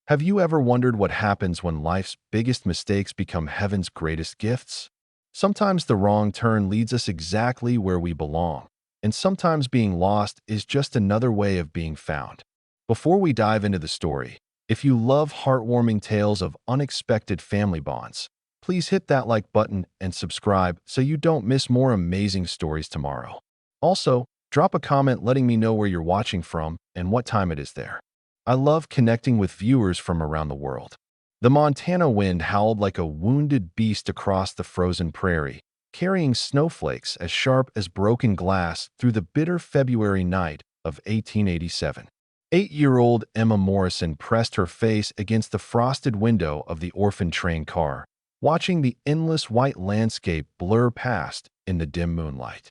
Have you ever wondered what happens when life's biggest mistakes become heaven's greatest gifts? Sometimes the wrong turn leads us exactly where we belong, and sometimes being lost is just another way of being found. Before we dive into the story, if you love heartwarming tales of unexpected family bonds, please hit that like button and subscribe so you don't miss more amazing stories tomorrow. Also, drop a comment letting me know where you're watching from and what time it is there. I love connecting with viewers from around the world. The Montana wind howled like a wounded beast across the frozen prairie, carrying snowflakes as sharp as broken glass through the bitter February night of 1887. 8-year-old Emma Morrison pressed her face against the frosted window of the Orphan train car, watching the endless white landscape blur past in the dim moonlight.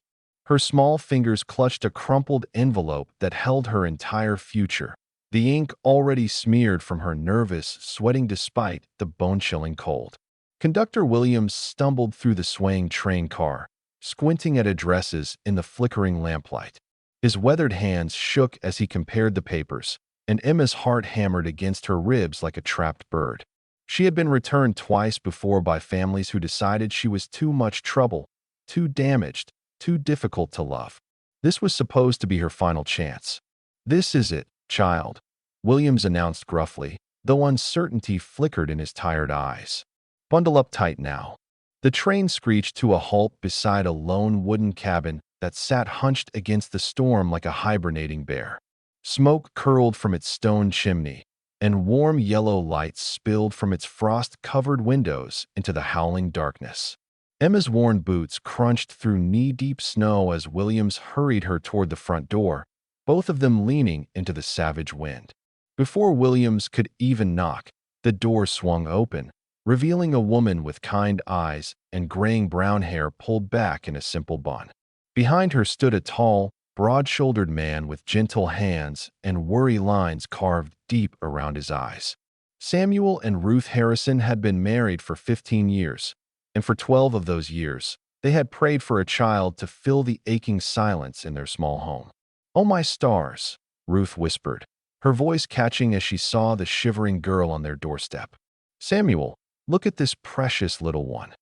Her small fingers clutched a crumpled envelope that held her entire future, the ink already smeared from her nervous sweating despite the bone-chilling cold. Conductor Williams stumbled through the swaying train car, squinting at addresses in the flickering lamplight. His weathered hands shook as he compared the papers, and Emma's heart hammered against her ribs like a trapped bird. She had been returned twice before by families who decided she was too much trouble, too damaged, too difficult to love. This was supposed to be her final chance. "This is it, child," Williams announced gruffly, though uncertainty flickered in his tired eyes. "Bundle up tight now." The train screeched to a halt beside a lone wooden cabin that sat hunched against the storm like a hibernating bear. Smoke curled from its stone chimney, and warm yellow light spilled from its frost-covered windows into the howling darkness. Emma's worn boots crunched through knee-deep snow as Williams hurried her toward the front door, both of them leaning into the savage wind. Before Williams could even knock, the door swung open, revealing a woman with kind eyes and graying brown hair pulled back in a simple bun. Behind her stood a tall, broad-shouldered man with gentle hands and worry lines carved deep around his eyes. Samuel and Ruth Harrison had been married for 15 years, and for 12 of those years, they had prayed for a child to fill the aching silence in their small home. "Oh, my stars," Ruth whispered, her voice catching as she saw the shivering girl on their doorstep. "Samuel, look at this precious little one."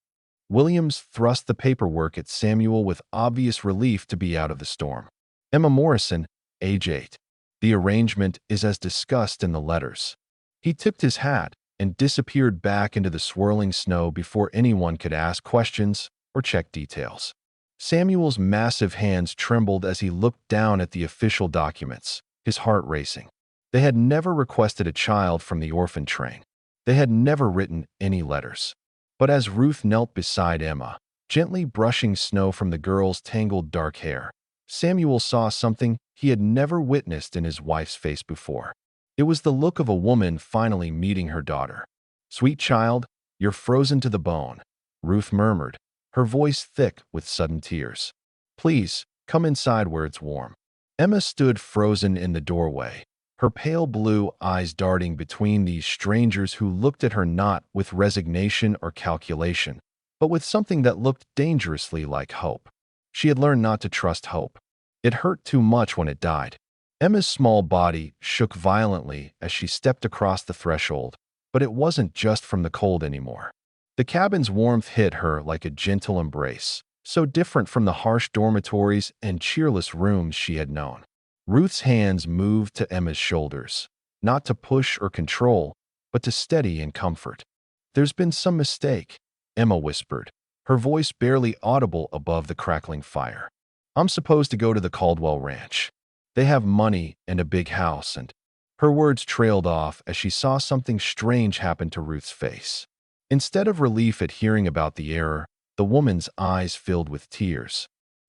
Williams thrust the paperwork at Samuel with obvious relief to be out of the storm. "Emma Morrison, age 8. The arrangement is as discussed in the letters." He tipped his hat and disappeared back into the swirling snow before anyone could ask questions or check details. Samuel's massive hands trembled as he looked down at the official documents, his heart racing. They had never requested a child from the orphan train. They had never written any letters. But as Ruth knelt beside Emma, gently brushing snow from the girl's tangled dark hair, Samuel saw something he had never witnessed in his wife's face before. It was the look of a woman finally meeting her daughter. "Sweet child, you're frozen to the bone," Ruth murmured, her voice thick with sudden tears. "Please, come inside where it's warm." Emma stood frozen in the doorway, her pale blue eyes darting between these strangers who looked at her not with resignation or calculation, but with something that looked dangerously like hope. She had learned not to trust hope. It hurt too much when it died. Emma's small body shook violently as she stepped across the threshold, but it wasn't just from the cold anymore. The cabin's warmth hit her like a gentle embrace, so different from the harsh dormitories and cheerless rooms she had known. Ruth's hands moved to Emma's shoulders, not to push or control, but to steady and comfort. "There's been some mistake," Emma whispered, her voice barely audible above the crackling fire. "I'm supposed to go to the Caldwell Ranch. They have money and a big house," and her words trailed off as she saw something strange happen to Ruth's face. Instead of relief at hearing about the error, the woman's eyes filled with tears.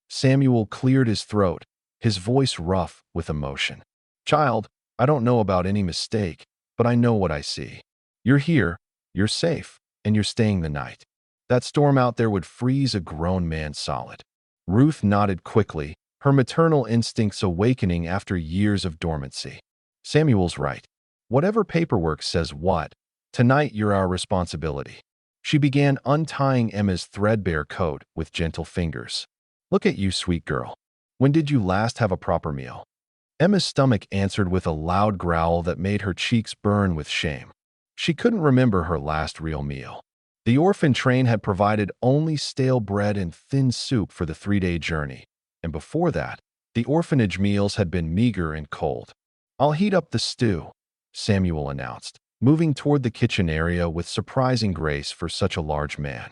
Samuel cleared his throat, his voice rough with emotion. "Child, I don't know about any mistake, but I know what I see. You're here, you're safe, and you're staying the night. That storm out there would freeze a grown man solid." Ruth nodded quickly, her maternal instincts awakening after years of dormancy. "Samuel's right. Whatever paperwork says what, tonight you're our responsibility." She began untying Emma's threadbare coat with gentle fingers. "Look at you, sweet girl. When did you last have a proper meal?" Emma's stomach answered with a loud growl that made her cheeks burn with shame. She couldn't remember her last real meal. The orphan train had provided only stale bread and thin soup for the 3-day journey, and before that, the orphanage meals had been meager and cold. "I'll heat up the stew," Samuel announced, moving toward the kitchen area with surprising grace for such a large man.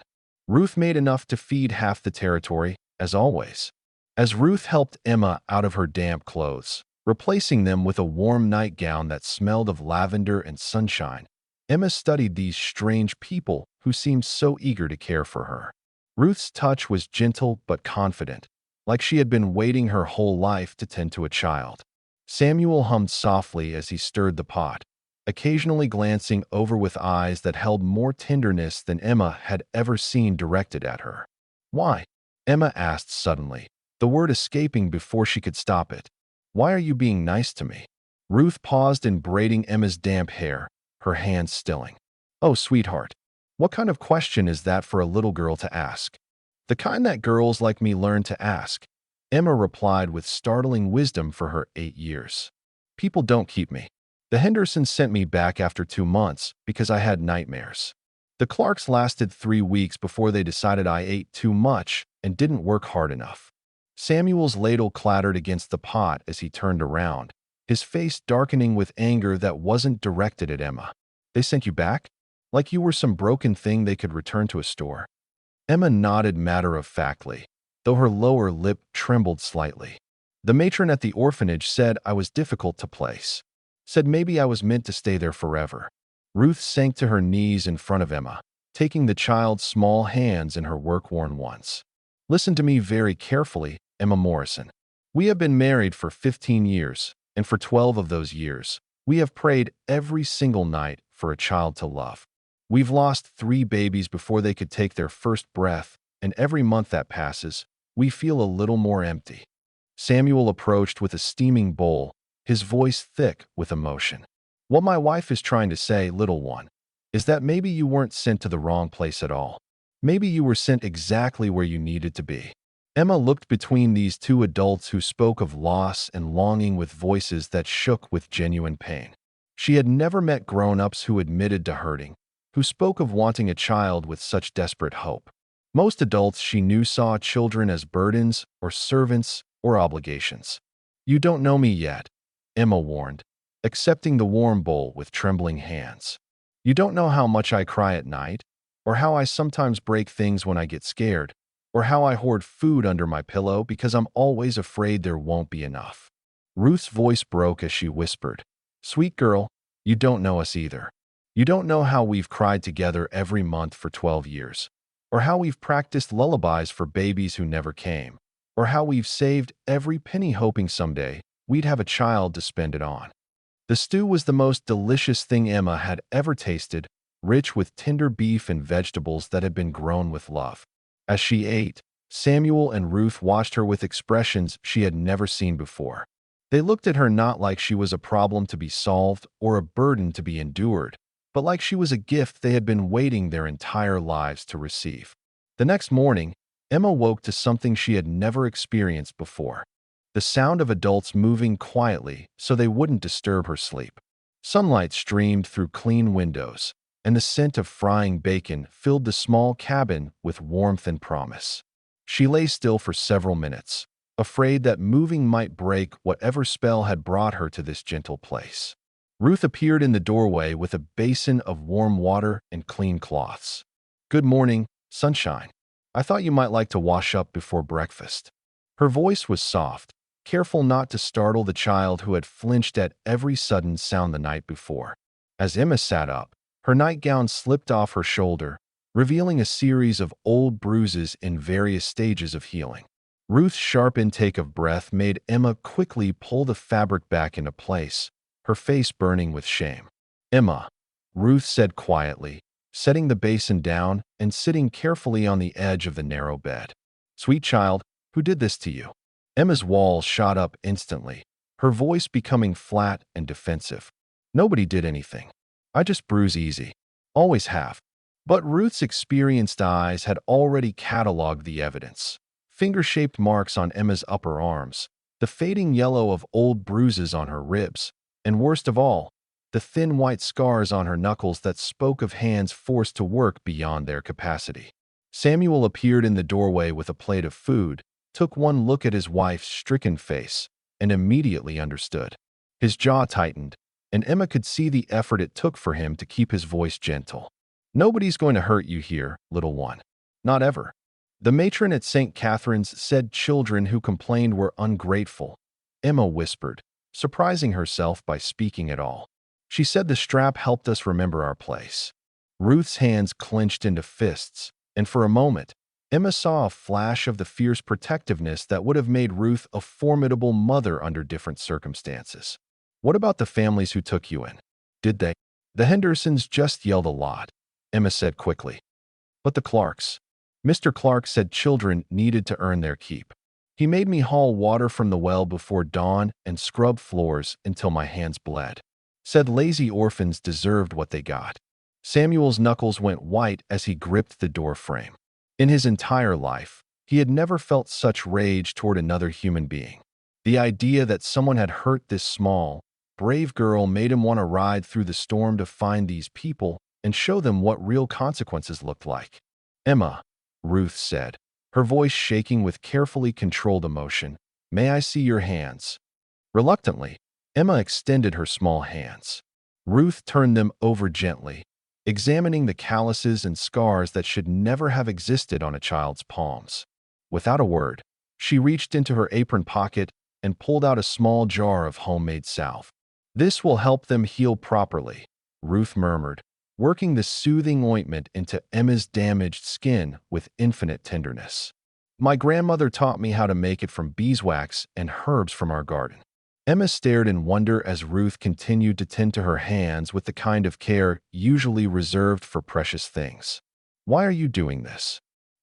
Ruth made enough to feed half the territory, as always. As Ruth helped Emma out of her damp clothes, replacing them with a warm nightgown that smelled of lavender and sunshine, Emma studied these strange people who seemed so eager to care for her. Ruth's touch was gentle but confident, like she had been waiting her whole life to tend to a child. Samuel hummed softly as he stirred the pot, occasionally glancing over with eyes that held more tenderness than Emma had ever seen directed at her. "Why?" Emma asked suddenly, the word escaping before she could stop it. "Why are you being nice to me?" Ruth paused in braiding Emma's damp hair, her hands stilling. "Oh, sweetheart, what kind of question is that for a little girl to ask?" "The kind that girls like me learn to ask," Emma replied with startling wisdom for her 8 years. "People don't keep me. The Hendersons sent me back after 2 months because I had nightmares. The Clarks lasted 3 weeks before they decided I ate too much and didn't work hard enough." Samuel's ladle clattered against the pot as he turned around, his face darkening with anger that wasn't directed at Emma. "They sent you back? Like you were some broken thing they could return to a store?" Emma nodded matter-of-factly, though her lower lip trembled slightly. "The matron at the orphanage said I was difficult to place. Said maybe I was meant to stay there forever." Ruth sank to her knees in front of Emma, taking the child's small hands in her work-worn ones. "Listen to me very carefully, Emma Morrison. We have been married for 15 years, and for 12 of those years, we have prayed every single night for a child to love. We've lost 3 babies before they could take their first breath, and every month that passes, we feel a little more empty." Samuel approached with a steaming bowl, his voice thick with emotion. "What my wife is trying to say, little one, is that maybe you weren't sent to the wrong place at all. Maybe you were sent exactly where you needed to be." Emma looked between these two adults who spoke of loss and longing with voices that shook with genuine pain. She had never met grown-ups who admitted to hurting, who spoke of wanting a child with such desperate hope. Most adults she knew saw children as burdens or servants or obligations. "You don't know me yet," Emma warned, accepting the warm bowl with trembling hands. "You don't know how much I cry at night, or how I sometimes break things when I get scared, or how I hoard food under my pillow because I'm always afraid there won't be enough." Ruth's voice broke as she whispered, "Sweet girl, you don't know us either. You don't know how we've cried together every month for 12 years, or how we've practiced lullabies for babies who never came, or how we've saved every penny hoping someday we'd have a child to spend it on." The stew was the most delicious thing Emma had ever tasted, rich with tender beef and vegetables that had been grown with love. As she ate, Samuel and Ruth watched her with expressions she had never seen before. They looked at her not like she was a problem to be solved or a burden to be endured, but like she was a gift they had been waiting their entire lives to receive. The next morning, Emma woke to something she had never experienced before: the sound of adults moving quietly so they wouldn't disturb her sleep. Sunlight streamed through clean windows, and the scent of frying bacon filled the small cabin with warmth and promise. She lay still for several minutes, afraid that moving might break whatever spell had brought her to this gentle place. Ruth appeared in the doorway with a basin of warm water and clean cloths. "Good morning, sunshine. I thought you might like to wash up before breakfast." Her voice was soft, careful not to startle the child who had flinched at every sudden sound the night before. As Emma sat up, her nightgown slipped off her shoulder, revealing a series of old bruises in various stages of healing. Ruth's sharp intake of breath made Emma quickly pull the fabric back into place, her face burning with shame. "Emma," Ruth said quietly, setting the basin down and sitting carefully on the edge of the narrow bed. "Sweet child, who did this to you?" Emma's walls shot up instantly, her voice becoming flat and defensive. "Nobody did anything. I just bruise easy. Always have." But Ruth's experienced eyes had already cataloged the evidence. Finger-shaped marks on Emma's upper arms, the fading yellow of old bruises on her ribs, and worst of all, the thin white scars on her knuckles that spoke of hands forced to work beyond their capacity. Samuel appeared in the doorway with a plate of food, took one look at his wife's stricken face, and immediately understood. His jaw tightened, and Emma could see the effort it took for him to keep his voice gentle. "Nobody's going to hurt you here, little one. Not ever." The matron at St. Catherine's said children who complained were ungrateful. Emma whispered, surprising herself by speaking at all. She said the strap helped us remember our place. Ruth's hands clenched into fists, and for a moment, Emma saw a flash of the fierce protectiveness that would have made Ruth a formidable mother under different circumstances. "What about the families who took you in? Did they?" "The Hendersons just yelled a lot," Emma said quickly. "But the Clarks?" "Mr. Clark said children needed to earn their keep. He made me haul water from the well before dawn and scrub floors until my hands bled. Said lazy orphans deserved what they got." Samuel's knuckles went white as he gripped the door frame. In his entire life, he had never felt such rage toward another human being. The idea that someone had hurt this small, brave girl made him want to ride through the storm to find these people and show them what real consequences looked like. "Emma," Ruth said, her voice shaking with carefully controlled emotion, "may I see your hands?" Reluctantly, Emma extended her small hands. Ruth turned them over gently, examining the calluses and scars that should never have existed on a child's palms. Without a word, she reached into her apron pocket and pulled out a small jar of homemade salve. "This will help them heal properly," Ruth murmured, working the soothing ointment into Emma's damaged skin with infinite tenderness. "My grandmother taught me how to make it from beeswax and herbs from our garden." Emma stared in wonder as Ruth continued to tend to her hands with the kind of care usually reserved for precious things. "Why are you doing this?"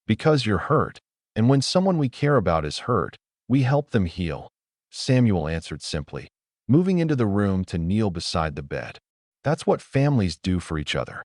"Because you're hurt, and when someone we care about is hurt, we help them heal," Samuel answered simply, moving into the room to kneel beside the bed. "That's what families do for each other."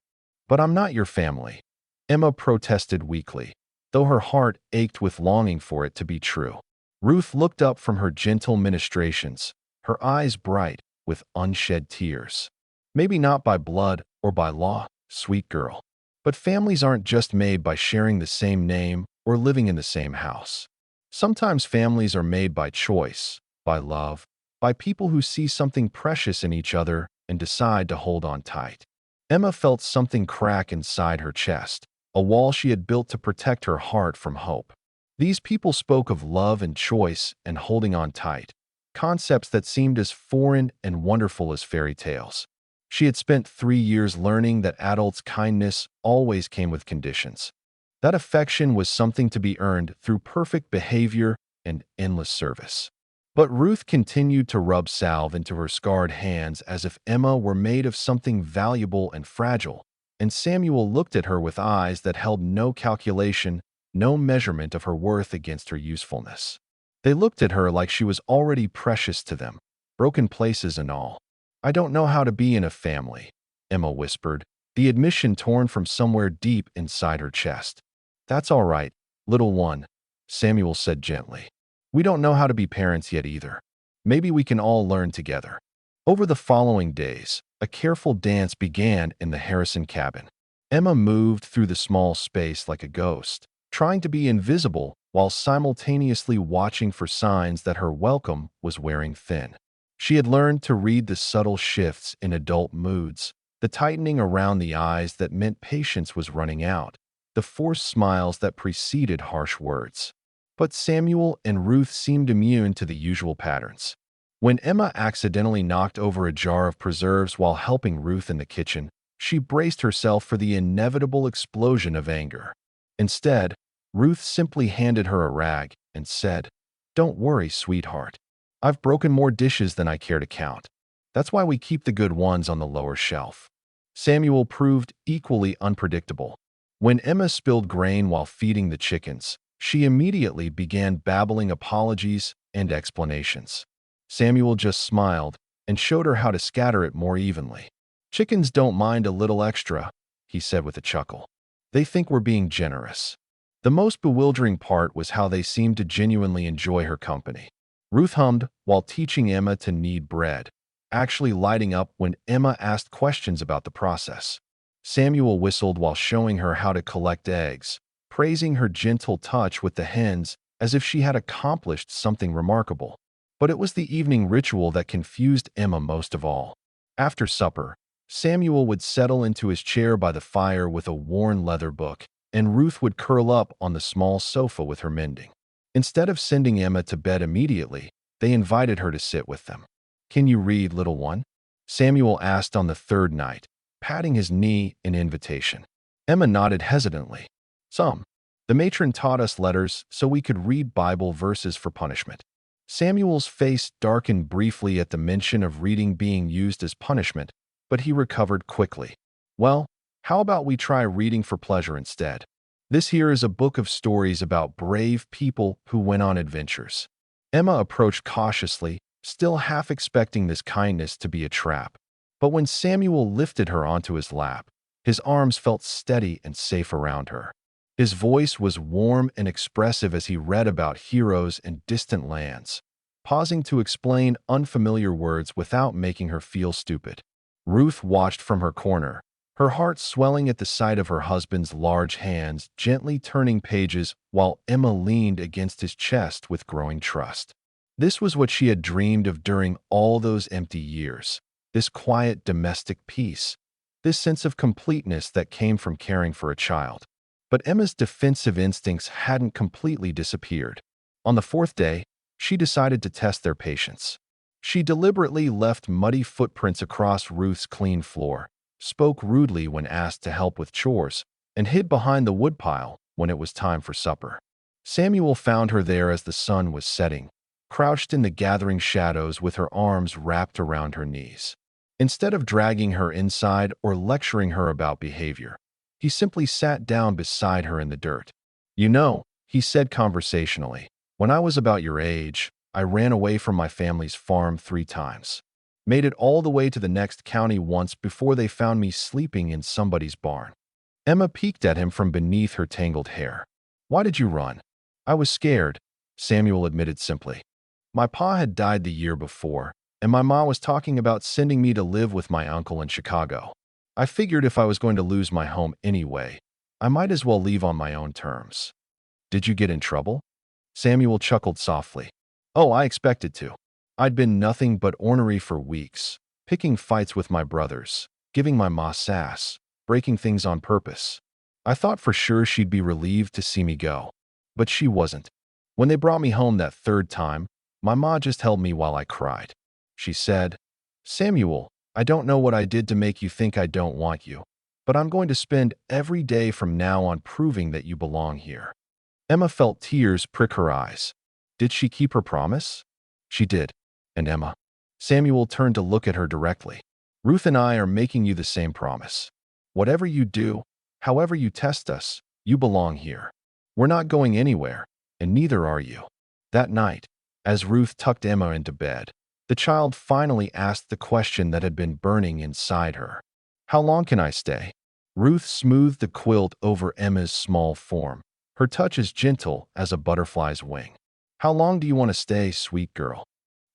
"But I'm not your family," Emma protested weakly, though her heart ached with longing for it to be true. Ruth looked up from her gentle ministrations, her eyes bright with unshed tears. "Maybe not by blood or by law, sweet girl. But families aren't just made by sharing the same name or living in the same house. Sometimes families are made by choice, by love, by people who see something precious in each other and decide to hold on tight." Emma felt something crack inside her chest, a wall she had built to protect her heart from hope. These people spoke of love and choice and holding on tight, concepts that seemed as foreign and wonderful as fairy tales. She had spent 3 years learning that adults' kindness always came with conditions. That affection was something to be earned through perfect behavior and endless service. But Ruth continued to rub salve into her scarred hands as if Emma were made of something valuable and fragile, and Samuel looked at her with eyes that held no calculation, no measurement of her worth against her usefulness. They looked at her like she was already precious to them, broken places and all. "I don't know how to be in a family," Emma whispered, the admission torn from somewhere deep inside her chest. "That's all right, little one," Samuel said gently. "We don't know how to be parents yet either. Maybe we can all learn together." Over the following days, a careful dance began in the Harrison cabin. Emma moved through the small space like a ghost, trying to be invisible while simultaneously watching for signs that her welcome was wearing thin. She had learned to read the subtle shifts in adult moods, the tightening around the eyes that meant patience was running out, the forced smiles that preceded harsh words. But Samuel and Ruth seemed immune to the usual patterns. When Emma accidentally knocked over a jar of preserves while helping Ruth in the kitchen, she braced herself for the inevitable explosion of anger. Instead, Ruth simply handed her a rag and said, "Don't worry, sweetheart. I've broken more dishes than I care to count. That's why we keep the good ones on the lower shelf." Samuel proved equally unpredictable. When Emma spilled grain while feeding the chickens, she immediately began babbling apologies and explanations. Samuel just smiled and showed her how to scatter it more evenly. "Chickens don't mind a little extra," he said with a chuckle. "They think we're being generous." The most bewildering part was how they seemed to genuinely enjoy her company. Ruth hummed while teaching Emma to knead bread, actually lighting up when Emma asked questions about the process. Samuel whistled while showing her how to collect eggs, praising her gentle touch with the hens as if she had accomplished something remarkable. But it was the evening ritual that confused Emma most of all. After supper, Samuel would settle into his chair by the fire with a worn leather book, and Ruth would curl up on the small sofa with her mending. Instead of sending Emma to bed immediately, they invited her to sit with them. "Can you read, little one?" Samuel asked on the third night, patting his knee in invitation. Emma nodded hesitantly. "Some. The matron taught us letters so we could read Bible verses for punishment." Samuel's face darkened briefly at the mention of reading being used as punishment, but he recovered quickly. "Well, how about we try reading for pleasure instead? This here is a book of stories about brave people who went on adventures." Emma approached cautiously, still half expecting this kindness to be a trap. But when Samuel lifted her onto his lap, his arms felt steady and safe around her. His voice was warm and expressive as he read about heroes in distant lands, pausing to explain unfamiliar words without making her feel stupid. Ruth watched from her corner, her heart swelling at the sight of her husband's large hands gently turning pages while Emma leaned against his chest with growing trust. This was what she had dreamed of during all those empty years, this quiet domestic peace, this sense of completeness that came from caring for a child. But Emma's defensive instincts hadn't completely disappeared. On the fourth day, she decided to test their patience. She deliberately left muddy footprints across Ruth's clean floor, spoke rudely when asked to help with chores, and hid behind the woodpile when it was time for supper. Samuel found her there as the sun was setting, crouched in the gathering shadows with her arms wrapped around her knees. Instead of dragging her inside or lecturing her about behavior, he simply sat down beside her in the dirt. "You know," he said conversationally, "when I was about your age, I ran away from my family's farm 3 times. Made it all the way to the next county once before they found me sleeping in somebody's barn." Emma peeked at him from beneath her tangled hair. "Why did you run?" "I was scared," Samuel admitted simply. "My pa had died the year before, and my ma was talking about sending me to live with my uncle in Chicago. I figured if I was going to lose my home anyway, I might as well leave on my own terms." "Did you get in trouble?" Samuel chuckled softly. "Oh, I expected to. I'd been nothing but ornery for weeks, picking fights with my brothers, giving my ma sass, breaking things on purpose. I thought for sure she'd be relieved to see me go. But she wasn't. When they brought me home that third time, my ma just held me while I cried. She said, 'Samuel, I don't know what I did to make you think I don't want you, but I'm going to spend every day from now on proving that you belong here.'" Emma felt tears prick her eyes. Did she keep her promise? She did. And Emma? Samuel turned to look at her directly. "Ruth and I are making you the same promise. Whatever you do, however you test us, you belong here. We're not going anywhere, and neither are you." That night, as Ruth tucked Emma into bed, the child finally asked the question that had been burning inside her. "How long can I stay?" Ruth smoothed the quilt over Emma's small form, her touch as gentle as a butterfly's wing. "How long do you want to stay, sweet girl?"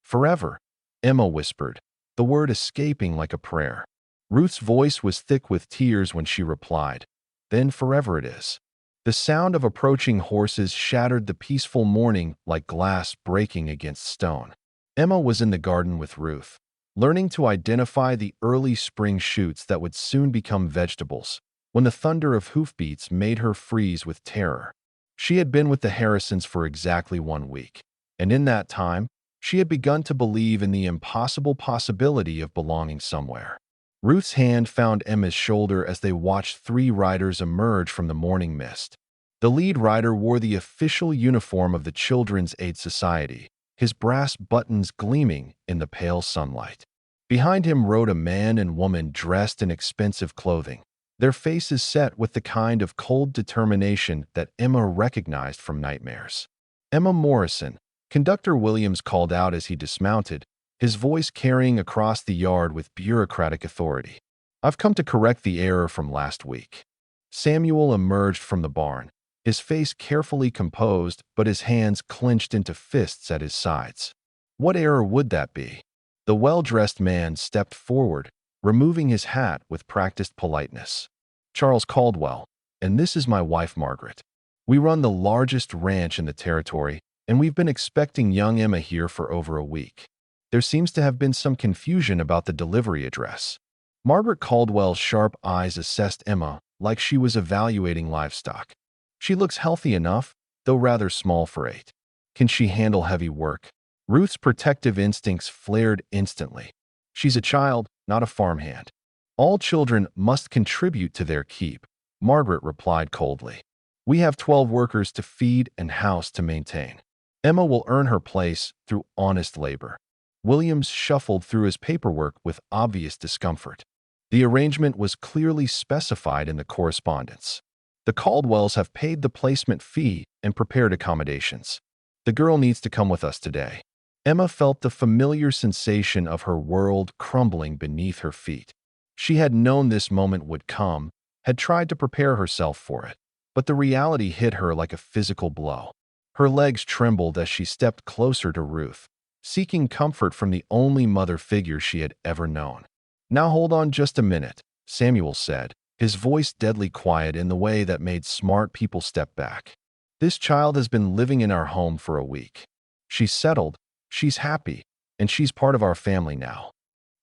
"Forever," Emma whispered, the word escaping like a prayer. Ruth's voice was thick with tears when she replied, "Then forever it is." The sound of approaching horses shattered the peaceful morning like glass breaking against stone. Emma was in the garden with Ruth, learning to identify the early spring shoots that would soon become vegetables, when the thunder of hoofbeats made her freeze with terror. She had been with the Harrisons for exactly 1 week, and in that time, she had begun to believe in the impossible possibility of belonging somewhere. Ruth's hand found Emma's shoulder as they watched 3 riders emerge from the morning mist. The lead rider wore the official uniform of the Children's Aid Society, his brass buttons gleaming in the pale sunlight. Behind him rode a man and woman dressed in expensive clothing, their faces set with the kind of cold determination that Emma recognized from nightmares. "Emma Morrison," Conductor Williams called out as he dismounted, his voice carrying across the yard with bureaucratic authority. "I've come to correct the error from last week." Samuel emerged from the barn, his face carefully composed but his hands clenched into fists at his sides. What error would that be? The well-dressed man stepped forward, removing his hat with practiced politeness. Charles Caldwell, and this is my wife Margaret. We run the largest ranch in the territory, and we've been expecting young Emma here for over a week. There seems to have been some confusion about the delivery address. Margaret Caldwell's sharp eyes assessed Emma like she was evaluating livestock. She looks healthy enough, though rather small for 8. Can she handle heavy work? Ruth's protective instincts flared instantly. She's a child, not a farmhand. All children must contribute to their keep, Margaret replied coldly. We have 12 workers to feed and house to maintain. Emma will earn her place through honest labor. Williams shuffled through his paperwork with obvious discomfort. The arrangement was clearly specified in the correspondence. The Caldwells have paid the placement fee and prepared accommodations. The girl needs to come with us today. Emma felt the familiar sensation of her world crumbling beneath her feet. She had known this moment would come, had tried to prepare herself for it, but the reality hit her like a physical blow. Her legs trembled as she stepped closer to Ruth, seeking comfort from the only mother figure she had ever known. Now hold on just a minute, Samuel said, his voice deadly quiet in the way that made smart people step back. This child has been living in our home for a week. She's settled, she's happy, and she's part of our family now.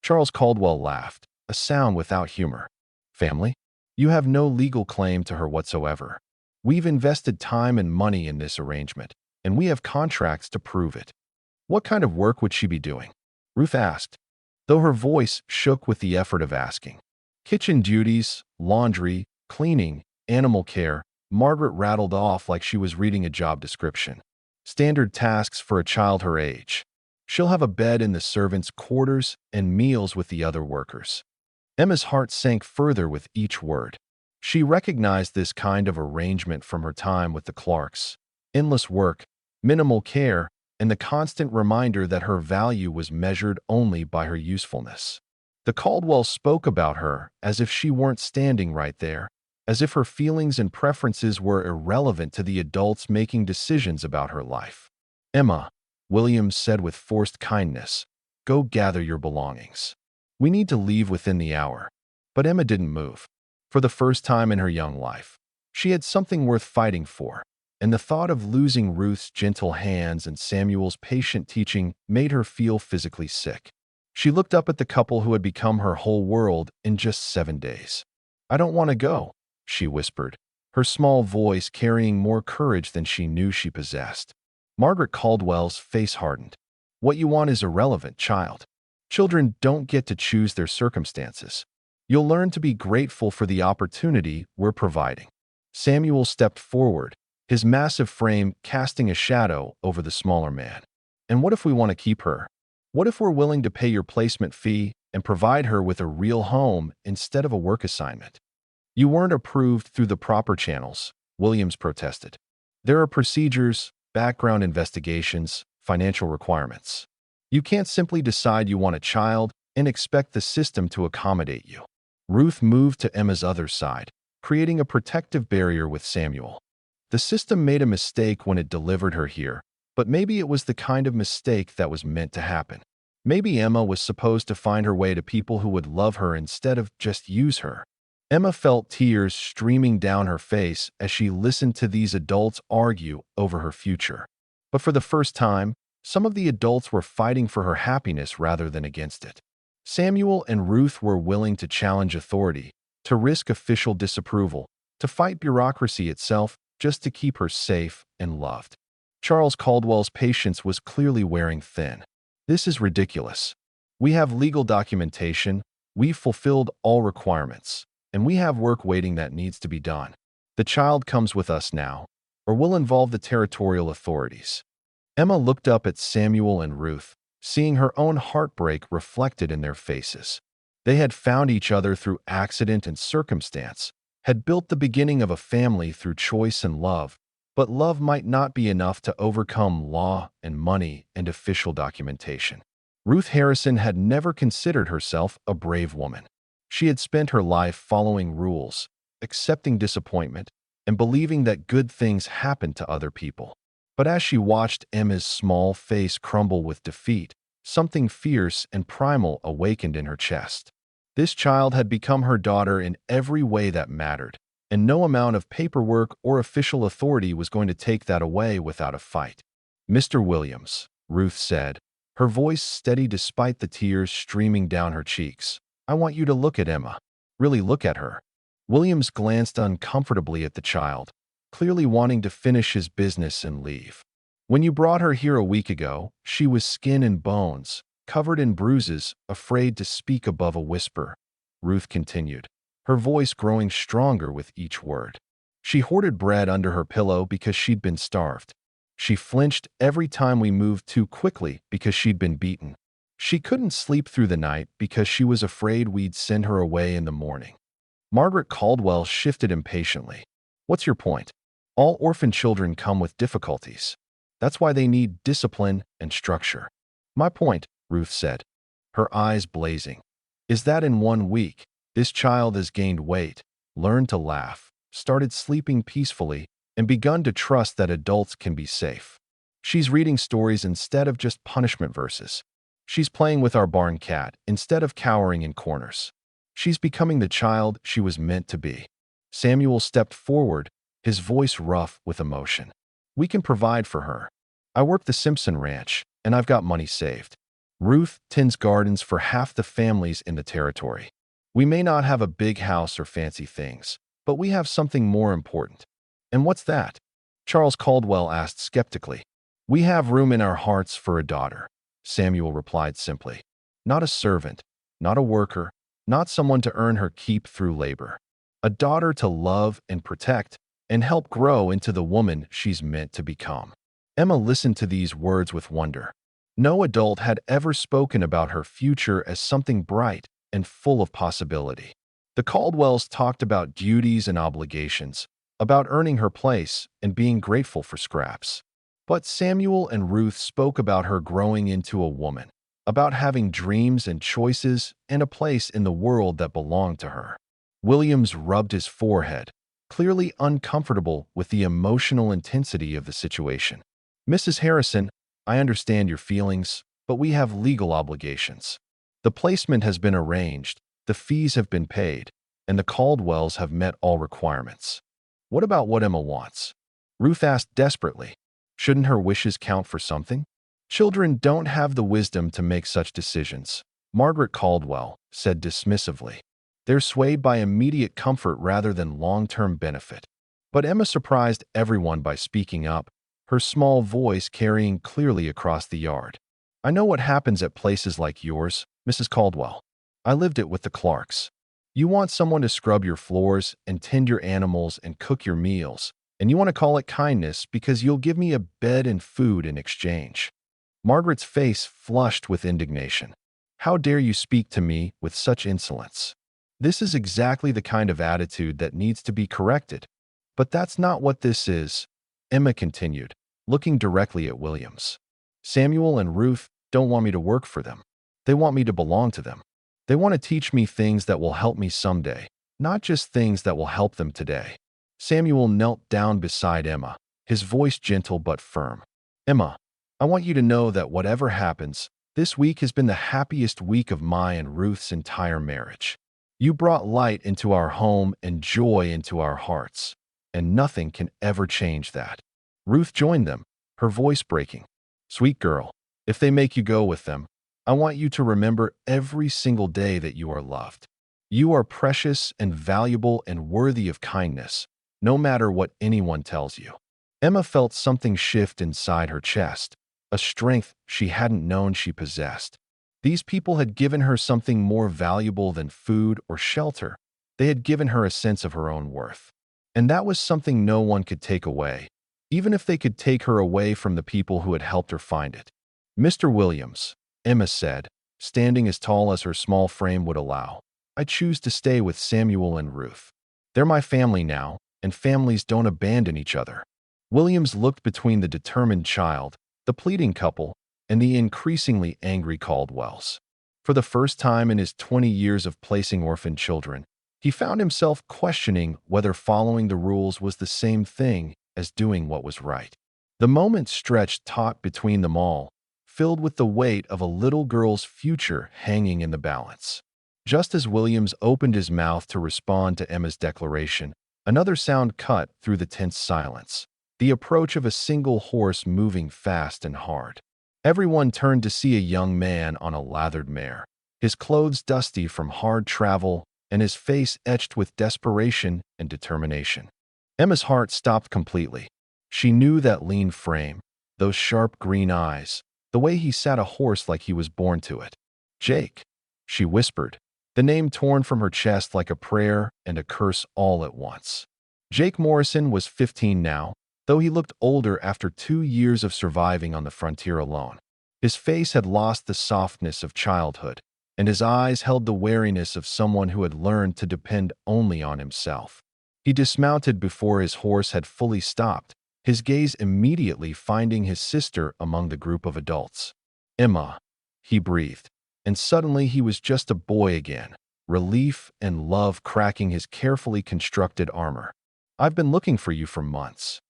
Charles Caldwell laughed, a sound without humor. Family? You have no legal claim to her whatsoever. We've invested time and money in this arrangement, and we have contracts to prove it. What kind of work would she be doing? Ruth asked, though her voice shook with the effort of asking. Kitchen duties, laundry, cleaning, animal care, Margaret rattled off like she was reading a job description. Standard tasks for a child her age. She'll have a bed in the servants' quarters and meals with the other workers. Emma's heart sank further with each word. She recognized this kind of arrangement from her time with the Clarks. Endless work, minimal care, and the constant reminder that her value was measured only by her usefulness. The Caldwells spoke about her as if she weren't standing right there, as if her feelings and preferences were irrelevant to the adults making decisions about her life. Emma, Williams said with forced kindness, go gather your belongings. We need to leave within the hour. But Emma didn't move. For the first time in her young life, she had something worth fighting for, and the thought of losing Ruth's gentle hands and Samuel's patient teaching made her feel physically sick. She looked up at the couple who had become her whole world in just 7 days. I don't want to go, she whispered, her small voice carrying more courage than she knew she possessed. Margaret Caldwell's face hardened. What you want is irrelevant, child. Children don't get to choose their circumstances. You'll learn to be grateful for the opportunity we're providing. Samuel stepped forward, his massive frame casting a shadow over the smaller man. And what if we want to keep her? What if we're willing to pay your placement fee and provide her with a real home instead of a work assignment? You weren't approved through the proper channels, Williams protested. There are procedures, background investigations, financial requirements. You can't simply decide you want a child and expect the system to accommodate you. Ruth moved to Emma's other side, creating a protective barrier with Samuel. The system made a mistake when it delivered her here, but maybe it was the kind of mistake that was meant to happen. Maybe Emma was supposed to find her way to people who would love her instead of just use her. Emma felt tears streaming down her face as she listened to these adults argue over her future. But for the first time, some of the adults were fighting for her happiness rather than against it. Samuel and Ruth were willing to challenge authority, to risk official disapproval, to fight bureaucracy itself just to keep her safe and loved. Charles Caldwell's patience was clearly wearing thin. This is ridiculous. We have legal documentation, we've fulfilled all requirements, and we have work waiting that needs to be done. The child comes with us now, or we'll involve the territorial authorities. Emma looked up at Samuel and Ruth, seeing her own heartbreak reflected in their faces. They had found each other through accident and circumstance, had built the beginning of a family through choice and love, but love might not be enough to overcome law and money and official documentation. Ruth Harrison had never considered herself a brave woman. She had spent her life following rules, accepting disappointment, and believing that good things happened to other people. But as she watched Emma's small face crumble with defeat, something fierce and primal awakened in her chest. This child had become her daughter in every way that mattered, and no amount of paperwork or official authority was going to take that away without a fight. "Mr. Williams," Ruth said, her voice steady despite the tears streaming down her cheeks, "I want you to look at Emma. Really look at her." Williams glanced uncomfortably at the child, clearly wanting to finish his business and leave. "When you brought her here a week ago, she was skin and bones, covered in bruises, afraid to speak above a whisper," Ruth continued, her voice growing stronger with each word. "She hoarded bread under her pillow because she'd been starved. She flinched every time we moved too quickly because she'd been beaten. She couldn't sleep through the night because she was afraid we'd send her away in the morning." Margaret Caldwell shifted impatiently. "What's your point? All orphan children come with difficulties. That's why they need discipline and structure." "My point," Ruth said, her eyes blazing, "is that in 1 week, this child has gained weight, learned to laugh, started sleeping peacefully, and begun to trust that adults can be safe. She's reading stories instead of just punishment verses. She's playing with our barn cat instead of cowering in corners. She's becoming the child she was meant to be." Samuel stepped forward, his voice rough with emotion. "We can provide for her. I work the Simpson Ranch, and I've got money saved. Ruth tends gardens for half the families in the territory. We may not have a big house or fancy things, but we have something more important." "And what's that?" Charles Caldwell asked skeptically. "We have room in our hearts for a daughter," Samuel replied simply. "Not a servant, not a worker, not someone to earn her keep through labor. A daughter to love and protect and help grow into the woman she's meant to become." Emma listened to these words with wonder. No adult had ever spoken about her future as something bright and full of possibility. The Caldwells talked about duties and obligations, about earning her place and being grateful for scraps. But Samuel and Ruth spoke about her growing into a woman, about having dreams and choices and a place in the world that belonged to her. Williams rubbed his forehead, clearly uncomfortable with the emotional intensity of the situation. "Mrs. Harrison, I understand your feelings, but we have legal obligations. The placement has been arranged, the fees have been paid, and the Caldwells have met all requirements. What about what Emma wants?" Ruth asked desperately. Shouldn't her wishes count for something? "Children don't have the wisdom to make such decisions," Margaret Caldwell said dismissively. "They're swayed by immediate comfort rather than long-term benefit." But Emma surprised everyone by speaking up, her small voice carrying clearly across the yard. "I know what happens at places like yours, Mrs. Caldwell. I lived it with the Clarks. You want someone to scrub your floors and tend your animals and cook your meals, and you want to call it kindness because you'll give me a bed and food in exchange." Margaret's face flushed with indignation. "How dare you speak to me with such insolence? This is exactly the kind of attitude that needs to be corrected. But that's not what this is," Emma continued, looking directly at Williams. "Samuel and Ruth don't want me to work for them. They want me to belong to them. They want to teach me things that will help me someday, not just things that will help them today." Samuel knelt down beside Emma, his voice gentle but firm. "Emma, I want you to know that whatever happens, this week has been the happiest week of my and Ruth's entire marriage. You brought light into our home and joy into our hearts, and nothing can ever change that." Ruth joined them, her voice breaking. "Sweet girl, if they make you go with them, I want you to remember every single day that you are loved. You are precious and valuable and worthy of kindness, no matter what anyone tells you." Emma felt something shift inside her chest, a strength she hadn't known she possessed. These people had given her something more valuable than food or shelter. They had given her a sense of her own worth. And that was something no one could take away, even if they could take her away from the people who had helped her find it. "Mr. Williams," Emma said, standing as tall as her small frame would allow, "I choose to stay with Samuel and Ruth. They're my family now, and families don't abandon each other." Williams looked between the determined child, the pleading couple, and the increasingly angry Caldwells. For the first time in his 20 years of placing orphan children, he found himself questioning whether following the rules was the same thing as doing what was right. The moment stretched taut between them all, filled with the weight of a little girl's future hanging in the balance. Just as Williams opened his mouth to respond to Emma's declaration, another sound cut through the tense silence, the approach of a single horse moving fast and hard. Everyone turned to see a young man on a lathered mare, his clothes dusty from hard travel and his face etched with desperation and determination. Emma's heart stopped completely. She knew that lean frame, those sharp green eyes, the way he sat a horse like he was born to it. "Jake," she whispered, the name torn from her chest like a prayer and a curse all at once. Jake Morrison was 15 now, though he looked older after 2 years of surviving on the frontier alone. His face had lost the softness of childhood, and his eyes held the wariness of someone who had learned to depend only on himself. He dismounted before his horse had fully stopped, his gaze immediately finding his sister among the group of adults. "Emma," he breathed, and suddenly he was just a boy again, relief and love cracking his carefully constructed armor. "I've been looking for you for months."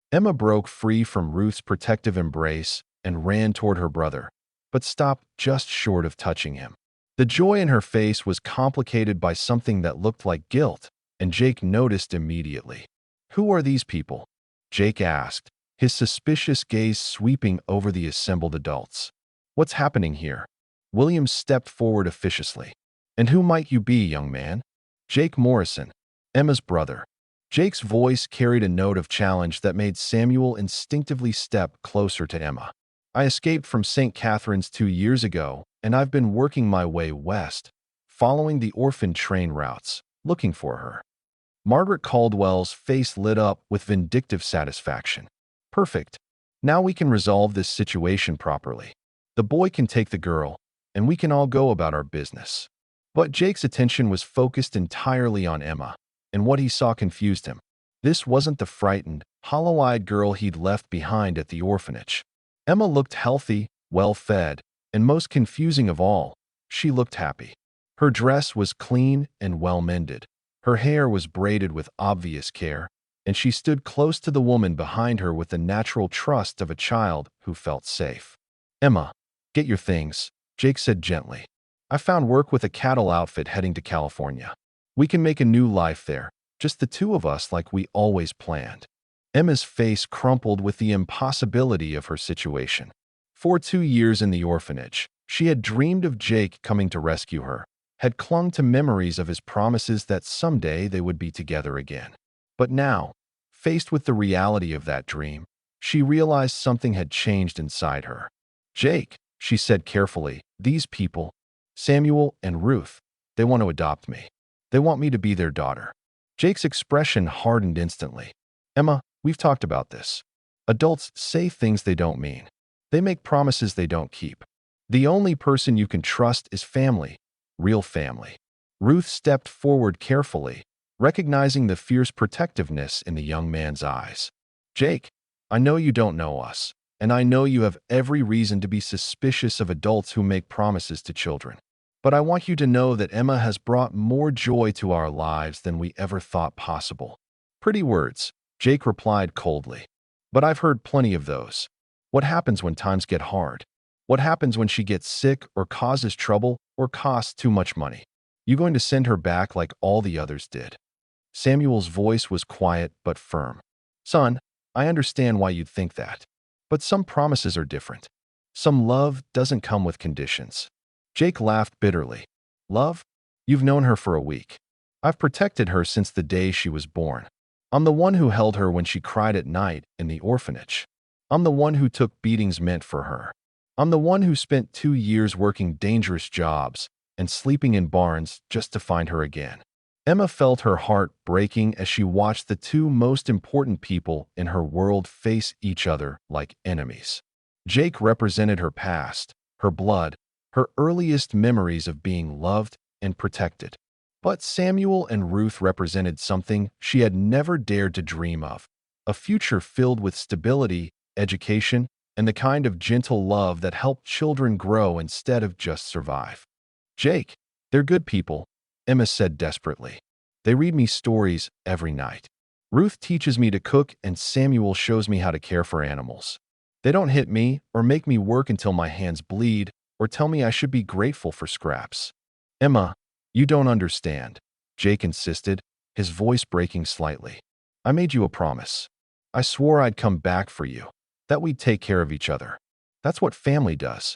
Emma broke free from Ruth's protective embrace and ran toward her brother, but stopped just short of touching him. The joy in her face was complicated by something that looked like guilt, and Jake noticed immediately. "Who are these people?" Jake asked, his suspicious gaze sweeping over the assembled adults. "What's happening here?" Williams stepped forward officiously. "And who might you be, young man?" "Jake Morrison, Emma's brother." Jake's voice carried a note of challenge that made Samuel instinctively step closer to Emma. "I escaped from St. Catharines 2 years ago, and I've been working my way west, following the Orphan train routes, looking for her." Margaret Caldwell's face lit up with vindictive satisfaction. "Perfect. Now we can resolve this situation properly. The boy can take the girl, and we can all go about our business." But Jake's attention was focused entirely on Emma, and what he saw confused him. This wasn't the frightened, hollow-eyed girl he'd left behind at the orphanage. Emma looked healthy, well-fed, and most confusing of all, she looked happy. Her dress was clean and well-mended. Her hair was braided with obvious care, and she stood close to the woman behind her with the natural trust of a child who felt safe. "Emma, get your things," Jake said gently. "I found work with a cattle outfit heading to California. We can make a new life there, just the two of us like we always planned." Emma's face crumpled with the impossibility of her situation. For 2 years in the orphanage, she had dreamed of Jake coming to rescue her, had clung to memories of his promises that someday they would be together again. But now, faced with the reality of that dream, she realized something had changed inside her. "Jake," she said carefully, "these people, Samuel and Ruth, they want to adopt me. They want me to be their daughter." Jake's expression hardened instantly. "Emma, we've talked about this. Adults say things they don't mean. They make promises they don't keep. The only person you can trust is family, real family." Ruth stepped forward carefully, recognizing the fierce protectiveness in the young man's eyes. "Jake, I know you don't know us, and I know you have every reason to be suspicious of adults who make promises to children. But I want you to know that Emma has brought more joy to our lives than we ever thought possible." "Pretty words," Jake replied coldly. "But I've heard plenty of those. What happens when times get hard? What happens when she gets sick or causes trouble or costs too much money? You going to send her back like all the others did?" Samuel's voice was quiet but firm. "Son, I understand why you'd think that. But some promises are different. Some love doesn't come with conditions." Jake laughed bitterly. "Love? You've known her for a week. I've protected her since the day she was born. I'm the one who held her when she cried at night in the orphanage. I'm the one who took beatings meant for her. I'm the one who spent 2 years working dangerous jobs and sleeping in barns just to find her again." Emma felt her heart breaking as she watched the two most important people in her world face each other like enemies. Jake represented her past, her blood, her earliest memories of being loved and protected. But Samuel and Ruth represented something she had never dared to dream of, a future filled with stability, education, and the kind of gentle love that helped children grow instead of just survive. "Jake, they're good people," Emma said desperately. "They read me stories every night. Ruth teaches me to cook and Samuel shows me how to care for animals. They don't hit me or make me work until my hands bleed or tell me I should be grateful for scraps. Emma, you don't understand, Jake insisted, his voice breaking slightly. I made you a promise. I swore I'd come back for you, that we'd take care of each other. That's what family does.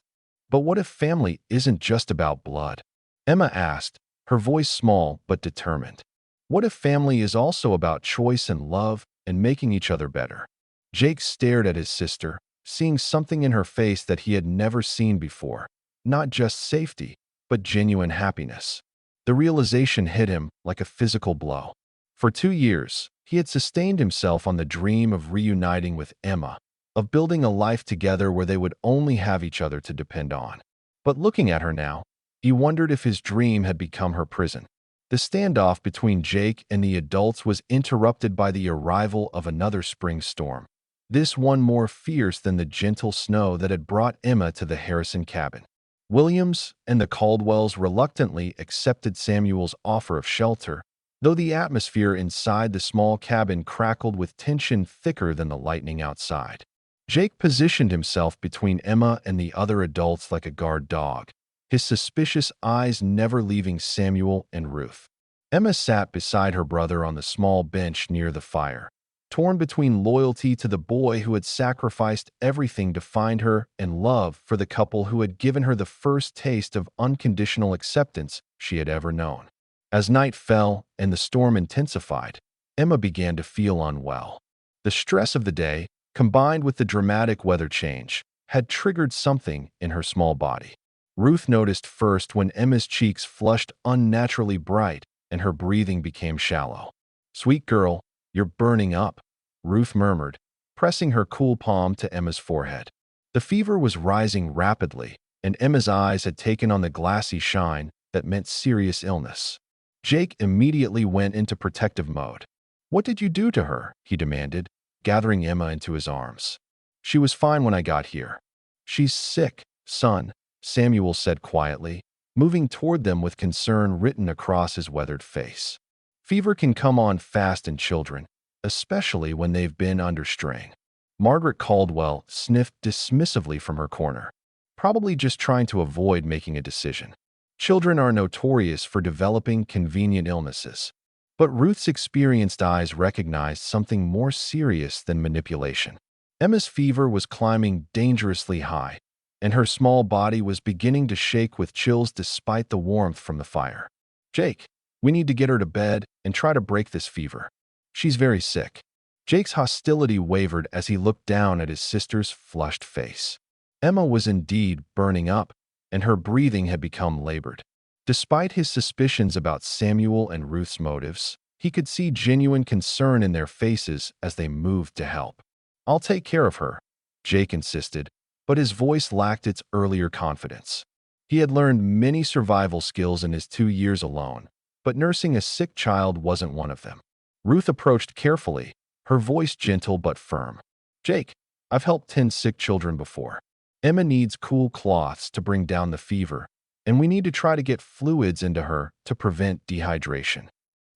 But what if family isn't just about blood? Emma asked, her voice small but determined. What if family is also about choice and love and making each other better? Jake stared at his sister, seeing something in her face that he had never seen before. Not just safety, but genuine happiness. The realization hit him like a physical blow. For 2 years, he had sustained himself on the dream of reuniting with Emma, of building a life together where they would only have each other to depend on. But looking at her now, he wondered if his dream had become her prison. The standoff between Jake and the adults was interrupted by the arrival of another spring storm, this one more fierce than the gentle snow that had brought Emma to the Harrison cabin. Williams and the Caldwells reluctantly accepted Samuel's offer of shelter, though the atmosphere inside the small cabin crackled with tension thicker than the lightning outside. Jake positioned himself between Emma and the other adults like a guard dog, his suspicious eyes never leaving Samuel and Ruth. Emma sat beside her brother on the small bench near the fire, torn between loyalty to the boy who had sacrificed everything to find her and love for the couple who had given her the first taste of unconditional acceptance she had ever known. As night fell and the storm intensified, Emma began to feel unwell. The stress of the day, combined with the dramatic weather change, had triggered something in her small body. Ruth noticed first when Emma's cheeks flushed unnaturally bright and her breathing became shallow. "Sweet girl, you're burning up," Ruth murmured, pressing her cool palm to Emma's forehead. The fever was rising rapidly, and Emma's eyes had taken on the glassy shine that meant serious illness. Jake immediately went into protective mode. "What did you do to her?" he demanded, gathering Emma into his arms. "She was fine when I got here." "She's sick, son," Samuel said quietly, moving toward them with concern written across his weathered face. "Fever can come on fast in children, especially when they've been under strain." Margaret Caldwell sniffed dismissively from her corner, probably just trying to avoid making a decision. Children are notorious for developing convenient illnesses, but Ruth's experienced eyes recognized something more serious than manipulation. Emma's fever was climbing dangerously high, and her small body was beginning to shake with chills despite the warmth from the fire. "Jake, we need to get her to bed and try to break this fever. She's very sick." Jake's hostility wavered as he looked down at his sister's flushed face. Emma was indeed burning up, and her breathing had become labored. Despite his suspicions about Samuel and Ruth's motives, he could see genuine concern in their faces as they moved to help. "I'll take care of her," Jake insisted, but his voice lacked its earlier confidence. He had learned many survival skills in his 2 years alone, but nursing a sick child wasn't one of them. Ruth approached carefully, her voice gentle but firm. "Jake, I've helped tend sick children before. Emma needs cool cloths to bring down the fever, and we need to try to get fluids into her to prevent dehydration."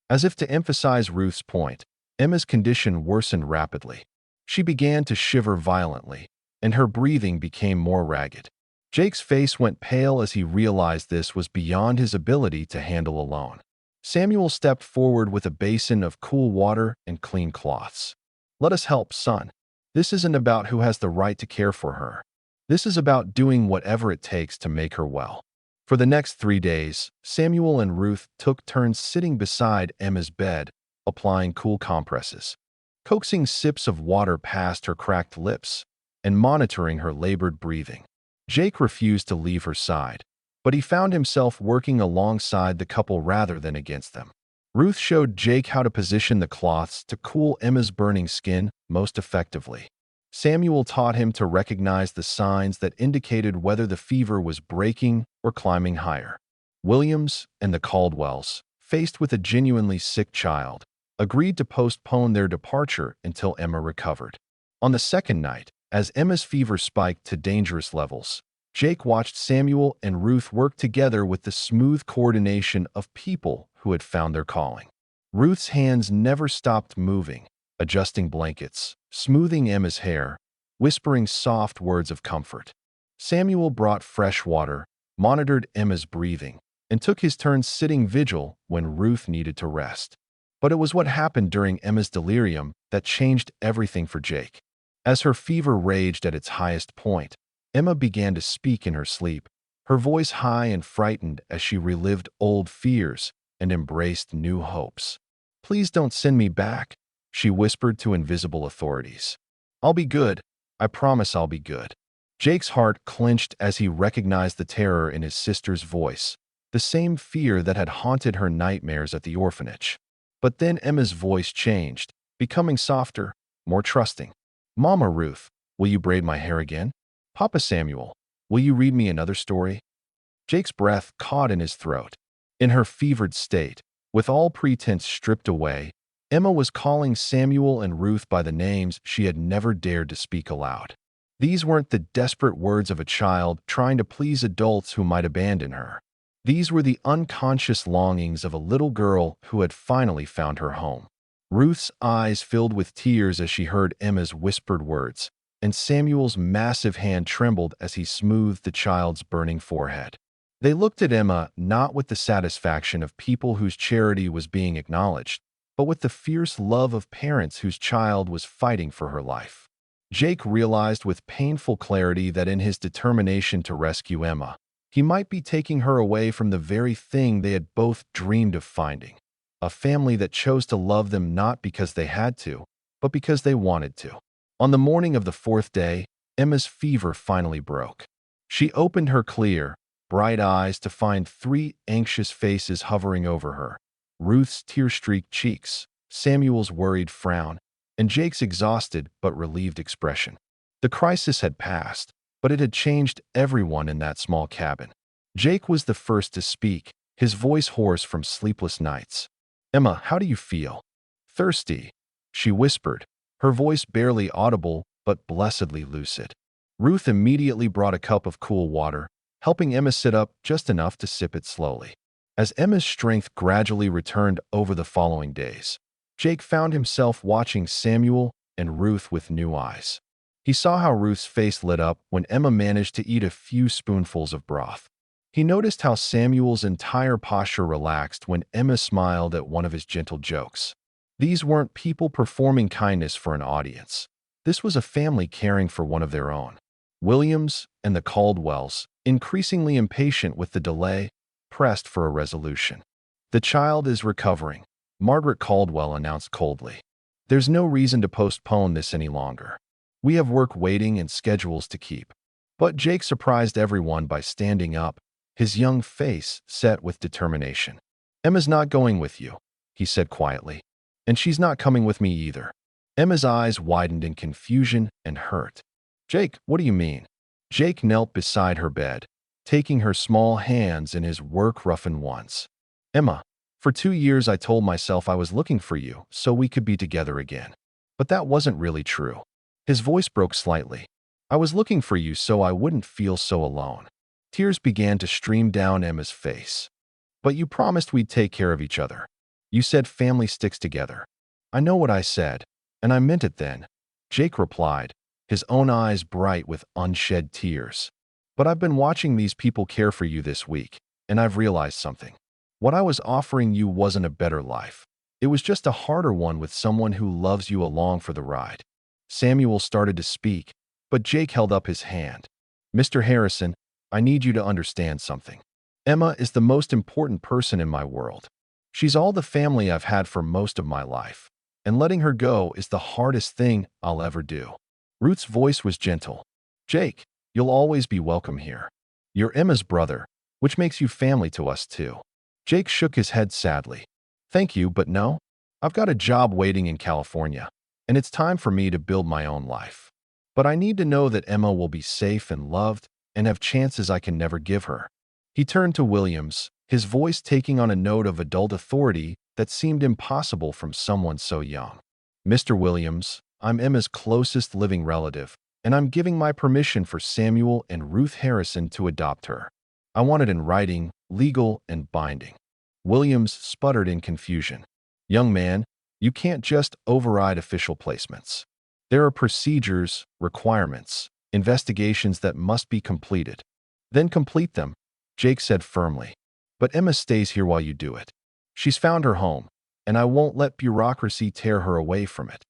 As if to emphasize Ruth's point, Emma's condition worsened rapidly. She began to shiver violently, and her breathing became more ragged. Jake's face went pale as he realized this was beyond his ability to handle alone. Samuel stepped forward with a basin of cool water and clean cloths. "Let us help, son. This isn't about who has the right to care for her. This is about doing whatever it takes to make her well." For the next 3 days, Samuel and Ruth took turns sitting beside Emma's bed, applying cool compresses, coaxing sips of water past her cracked lips, and monitoring her labored breathing. Jake refused to leave her side, but he found himself working alongside the couple rather than against them. Ruth showed Jake how to position the cloths to cool Emma's burning skin most effectively. Samuel taught him to recognize the signs that indicated whether the fever was breaking or climbing higher. Williams and the Caldwells, faced with a genuinely sick child, agreed to postpone their departure until Emma recovered. On the second night, as Emma's fever spiked to dangerous levels, Jake watched Samuel and Ruth work together with the smooth coordination of people who had found their calling. Ruth's hands never stopped moving, adjusting blankets, smoothing Emma's hair, whispering soft words of comfort. Samuel brought fresh water, monitored Emma's breathing, and took his turn sitting vigil when Ruth needed to rest. But it was what happened during Emma's delirium that changed everything for Jake. As her fever raged at its highest point, Emma began to speak in her sleep, her voice high and frightened as she relived old fears and embraced new hopes. "Please don't send me back," she whispered to invisible authorities. "I'll be good. I promise I'll be good." Jake's heart clenched as he recognized the terror in his sister's voice, the same fear that had haunted her nightmares at the orphanage. But then Emma's voice changed, becoming softer, more trusting. "Mama Ruth, will you braid my hair again? Papa Samuel, will you read me another story?" Jake's breath caught in his throat. In her fevered state, with all pretense stripped away, Emma was calling Samuel and Ruth by the names she had never dared to speak aloud. These weren't the desperate words of a child trying to please adults who might abandon her. These were the unconscious longings of a little girl who had finally found her home. Ruth's eyes filled with tears as she heard Emma's whispered words, and Samuel's massive hand trembled as he smoothed the child's burning forehead. They looked at Emma not with the satisfaction of people whose charity was being acknowledged, but with the fierce love of parents whose child was fighting for her life. Jake realized with painful clarity that in his determination to rescue Emma, he might be taking her away from the very thing they had both dreamed of finding, a family that chose to love them not because they had to, but because they wanted to. On the morning of the fourth day, Emma's fever finally broke. She opened her clear, bright eyes to find three anxious faces hovering over her: Ruth's tear-streaked cheeks, Samuel's worried frown, and Jake's exhausted but relieved expression. The crisis had passed, but it had changed everyone in that small cabin. Jake was the first to speak, his voice hoarse from sleepless nights. "Emma, how do you feel?" "Thirsty," she whispered, her voice barely audible but blessedly lucid. Ruth immediately brought a cup of cool water, helping Emma sit up just enough to sip it slowly. As Emma's strength gradually returned over the following days, Jake found himself watching Samuel and Ruth with new eyes. He saw how Ruth's face lit up when Emma managed to eat a few spoonfuls of broth. He noticed how Samuel's entire posture relaxed when Emma smiled at one of his gentle jokes. These weren't people performing kindness for an audience. This was a family caring for one of their own. Williams and the Caldwells, increasingly impatient with the delay, pressed for a resolution. "The child is recovering," Margaret Caldwell announced coldly. "There's no reason to postpone this any longer. We have work waiting and schedules to keep." But Jake surprised everyone by standing up, his young face set with determination. "Emma's not going with you," he said quietly. "And she's not coming with me either." Emma's eyes widened in confusion and hurt. "Jake, what do you mean?" Jake knelt beside her bed, taking her small hands in his work-roughened ones. "Emma, for 2 years I told myself I was looking for you so we could be together again. But that wasn't really true." His voice broke slightly. "I was looking for you so I wouldn't feel so alone." Tears began to stream down Emma's face. "But you promised we'd take care of each other. You said family sticks together." "I know what I said, and I meant it then," Jake replied, his own eyes bright with unshed tears. "But I've been watching these people care for you this week, and I've realized something. What I was offering you wasn't a better life. It was just a harder one with someone who loves you along for the ride." Samuel started to speak, but Jake held up his hand. "Mr. Harrison, I need you to understand something. Emma is the most important person in my world. She's all the family I've had for most of my life, and letting her go is the hardest thing I'll ever do." Ruth's voice was gentle. "Jake, you'll always be welcome here. You're Emma's brother, which makes you family to us too." Jake shook his head sadly. "Thank you, but no. I've got a job waiting in California, and it's time for me to build my own life. But I need to know that Emma will be safe and loved and have chances I can never give her." He turned to Williams, his voice taking on a note of adult authority that seemed impossible from someone so young. "Mr. Williams, I'm Emma's closest living relative, and I'm giving my permission for Samuel and Ruth Harrison to adopt her. I want it in writing, legal, and binding." Williams sputtered in confusion. Young man, you can't just override official placements. There are procedures, requirements, investigations that must be completed. Then complete them, Jake said firmly. But Emma stays here while you do it. She's found her home, and I won't let bureaucracy tear her away from it.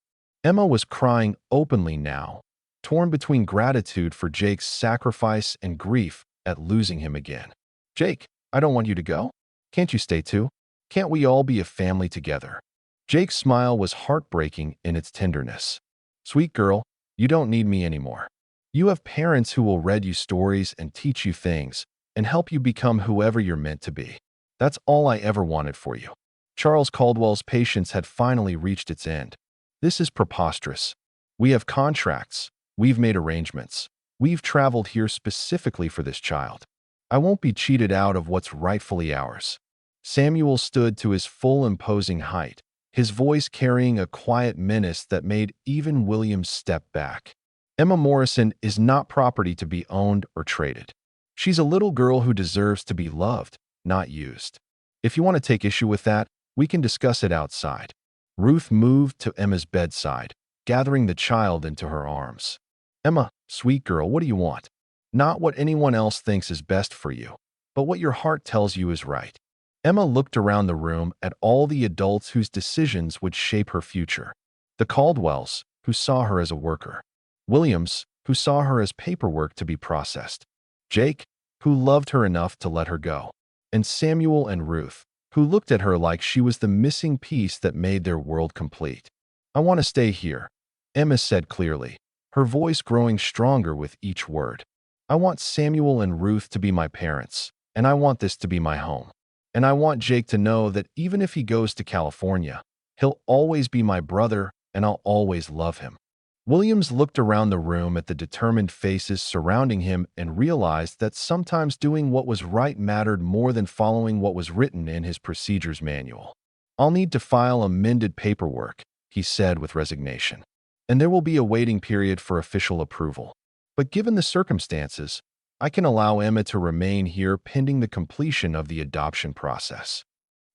Emma was crying openly now, torn between gratitude for Jake's sacrifice and grief at losing him again. Jake, I don't want you to go. Can't you stay too? Can't we all be a family together? Jake's smile was heartbreaking in its tenderness. Sweet girl, you don't need me anymore. You have parents who will read you stories and teach you things and help you become whoever you're meant to be. That's all I ever wanted for you. Charles Caldwell's patience had finally reached its end. This is preposterous. We have contracts. We've made arrangements. We've traveled here specifically for this child. I won't be cheated out of what's rightfully ours. Samuel stood to his full imposing height, his voice carrying a quiet menace that made even William step back. Emma Morrison is not property to be owned or traded. She's a little girl who deserves to be loved, not used. If you want to take issue with that, we can discuss it outside. Ruth moved to Emma's bedside, gathering the child into her arms. Emma, sweet girl, what do you want? Not what anyone else thinks is best for you, but what your heart tells you is right. Emma looked around the room at all the adults whose decisions would shape her future. The Caldwells, who saw her as a worker. Williams, who saw her as paperwork to be processed. Jake, who loved her enough to let her go. And Samuel and Ruth, who looked at her like she was the missing piece that made their world complete. I want to stay here, Emma said clearly, her voice growing stronger with each word. I want Samuel and Ruth to be my parents, and I want this to be my home. And I want Jake to know that even if he goes to California, he'll always be my brother and I'll always love him. Williams looked around the room at the determined faces surrounding him and realized that sometimes doing what was right mattered more than following what was written in his procedures manual. I'll need to file amended paperwork, he said with resignation. And there will be a waiting period for official approval. But given the circumstances, I can allow Emma to remain here pending the completion of the adoption process.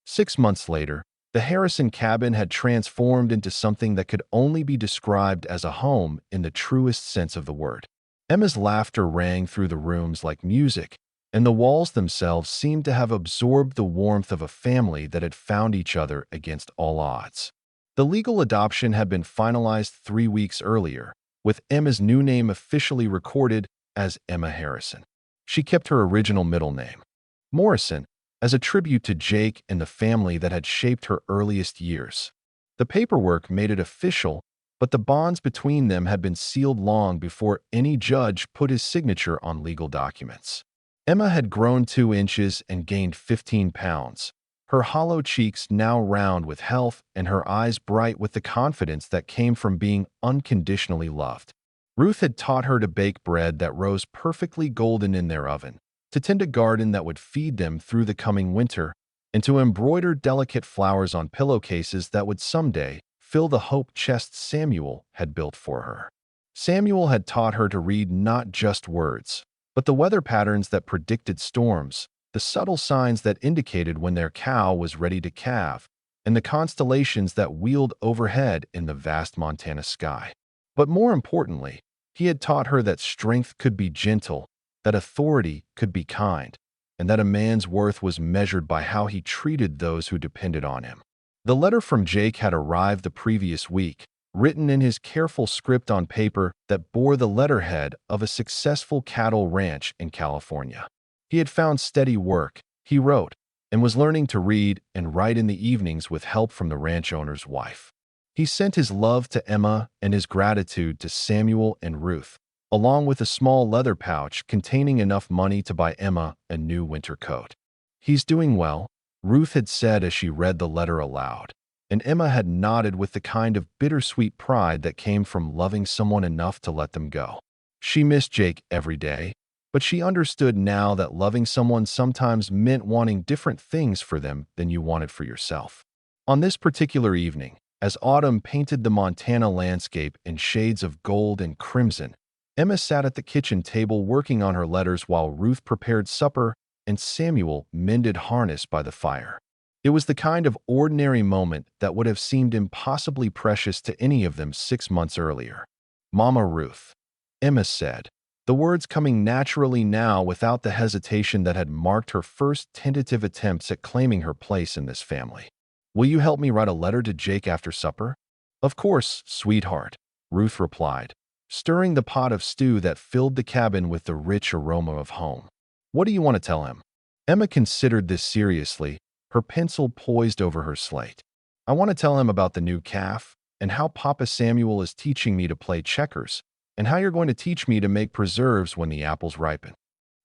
6 months later, the Harrison cabin had transformed into something that could only be described as a home in the truest sense of the word. Emma's laughter rang through the rooms like music, and the walls themselves seemed to have absorbed the warmth of a family that had found each other against all odds. The legal adoption had been finalized 3 weeks earlier, with Emma's new name officially recorded as Emma Harrison. She kept her original middle name, Morrison, as a tribute to Jake and the family that had shaped her earliest years. The paperwork made it official, but the bonds between them had been sealed long before any judge put his signature on legal documents. Emma had grown 2 inches and gained 15 pounds, her hollow cheeks now round with health and her eyes bright with the confidence that came from being unconditionally loved. Ruth had taught her to bake bread that rose perfectly golden in their oven, to tend a garden that would feed them through the coming winter, and to embroider delicate flowers on pillowcases that would someday fill the hope chest Samuel had built for her. Samuel had taught her to read not just words, but the weather patterns that predicted storms, the subtle signs that indicated when their cow was ready to calve, and the constellations that wheeled overhead in the vast Montana sky. But more importantly, he had taught her that strength could be gentle, that authority could be kind, and that a man's worth was measured by how he treated those who depended on him. The letter from Jake had arrived the previous week, written in his careful script on paper that bore the letterhead of a successful cattle ranch in California. He had found steady work, he wrote, and was learning to read and write in the evenings with help from the ranch owner's wife. He sent his love to Emma and his gratitude to Samuel and Ruth, along with a small leather pouch containing enough money to buy Emma a new winter coat. He's doing well, Ruth had said as she read the letter aloud, and Emma had nodded with the kind of bittersweet pride that came from loving someone enough to let them go. She missed Jake every day, but she understood now that loving someone sometimes meant wanting different things for them than you wanted for yourself. On this particular evening, as autumn painted the Montana landscape in shades of gold and crimson, Emma sat at the kitchen table working on her letters while Ruth prepared supper and Samuel mended harness by the fire. It was the kind of ordinary moment that would have seemed impossibly precious to any of them 6 months earlier. "Mama Ruth," Emma said, the words coming naturally now without the hesitation that had marked her first tentative attempts at claiming her place in this family. "Will you help me write a letter to Jake after supper?" "Of course, sweetheart," Ruth replied, stirring the pot of stew that filled the cabin with the rich aroma of home. "What do you want to tell him?" Emma considered this seriously, her pencil poised over her slate. "I want to tell him about the new calf, and how Papa Samuel is teaching me to play checkers, and how you're going to teach me to make preserves when the apples ripen."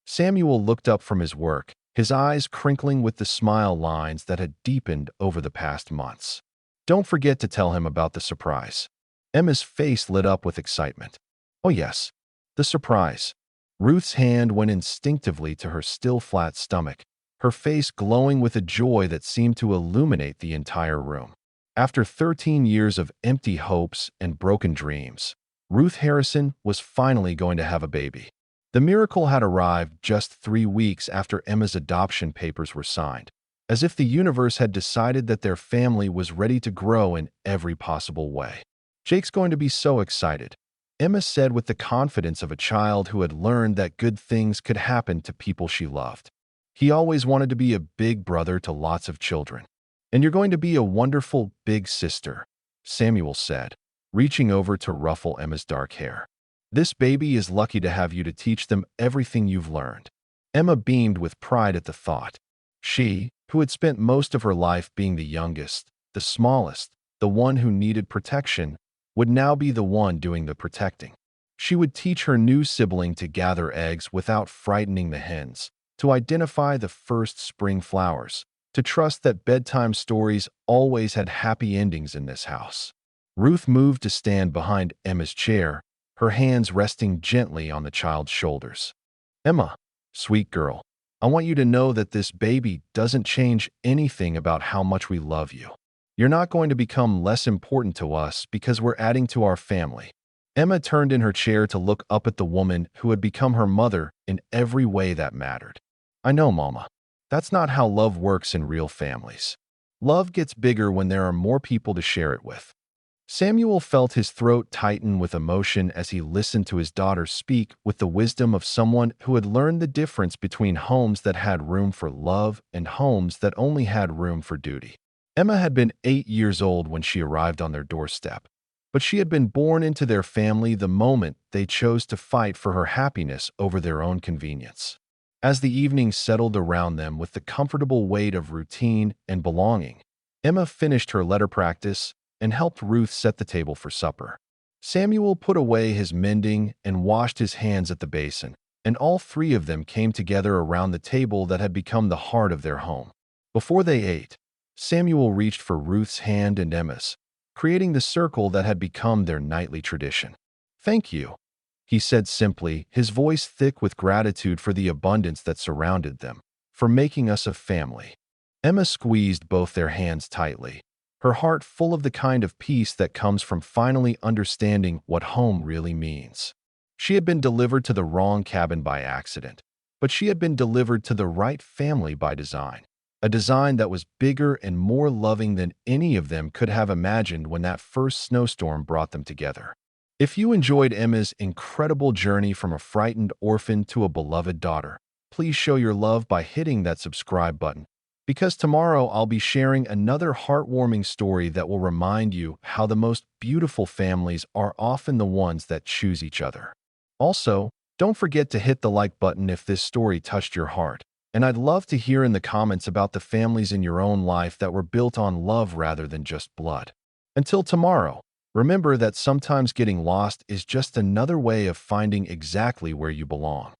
Samuel looked up from his work, his eyes crinkling with the smile lines that had deepened over the past months. "Don't forget to tell him about the surprise." Emma's face lit up with excitement. "Oh yes, the surprise." Ruth's hand went instinctively to her still flat stomach, her face glowing with a joy that seemed to illuminate the entire room. After 13 years of empty hopes and broken dreams, Ruth Harrison was finally going to have a baby. The miracle had arrived just 3 weeks after Emma's adoption papers were signed, as if the universe had decided that their family was ready to grow in every possible way. "Jake's going to be so excited," Emma said with the confidence of a child who had learned that good things could happen to people she loved. "He always wanted to be a big brother to lots of children. And you're going to be a wonderful big sister," Samuel said, reaching over to ruffle Emma's dark hair. "This baby is lucky to have you to teach them everything you've learned." Emma beamed with pride at the thought. She, who had spent most of her life being the youngest, the smallest, the one who needed protection, would now be the one doing the protecting. She would teach her new sibling to gather eggs without frightening the hens, to identify the first spring flowers, to trust that bedtime stories always had happy endings in this house. Ruth moved to stand behind Emma's chair, her hands resting gently on the child's shoulders. "Emma, sweet girl, I want you to know that this baby doesn't change anything about how much we love you. You're not going to become less important to us because we're adding to our family." Emma turned in her chair to look up at the woman who had become her mother in every way that mattered. "I know, Mama. That's not how love works in real families. Love gets bigger when there are more people to share it with." Samuel felt his throat tighten with emotion as he listened to his daughter speak with the wisdom of someone who had learned the difference between homes that had room for love and homes that only had room for duty. Emma had been 8 years old when she arrived on their doorstep, but she had been born into their family the moment they chose to fight for her happiness over their own convenience. As the evening settled around them with the comfortable weight of routine and belonging, Emma finished her letter practice and helped Ruth set the table for supper. Samuel put away his mending and washed his hands at the basin, and all 3 of them came together around the table that had become the heart of their home. Before they ate, Samuel reached for Ruth's hand and Emma's, creating the circle that had become their nightly tradition. "Thank you," he said simply, his voice thick with gratitude for the abundance that surrounded them, "for making us a family." Emma squeezed both their hands tightly, her heart full of the kind of peace that comes from finally understanding what home really means. She had been delivered to the wrong cabin by accident, but she had been delivered to the right family by design. A design that was bigger and more loving than any of them could have imagined when that first snowstorm brought them together. If you enjoyed Emma's incredible journey from a frightened orphan to a beloved daughter, please show your love by hitting that subscribe button, because tomorrow I'll be sharing another heartwarming story that will remind you how the most beautiful families are often the ones that choose each other. Also, don't forget to hit the like button if this story touched your heart. And I'd love to hear in the comments about the families in your own life that were built on love rather than just blood. Until tomorrow, remember that sometimes getting lost is just another way of finding exactly where you belong.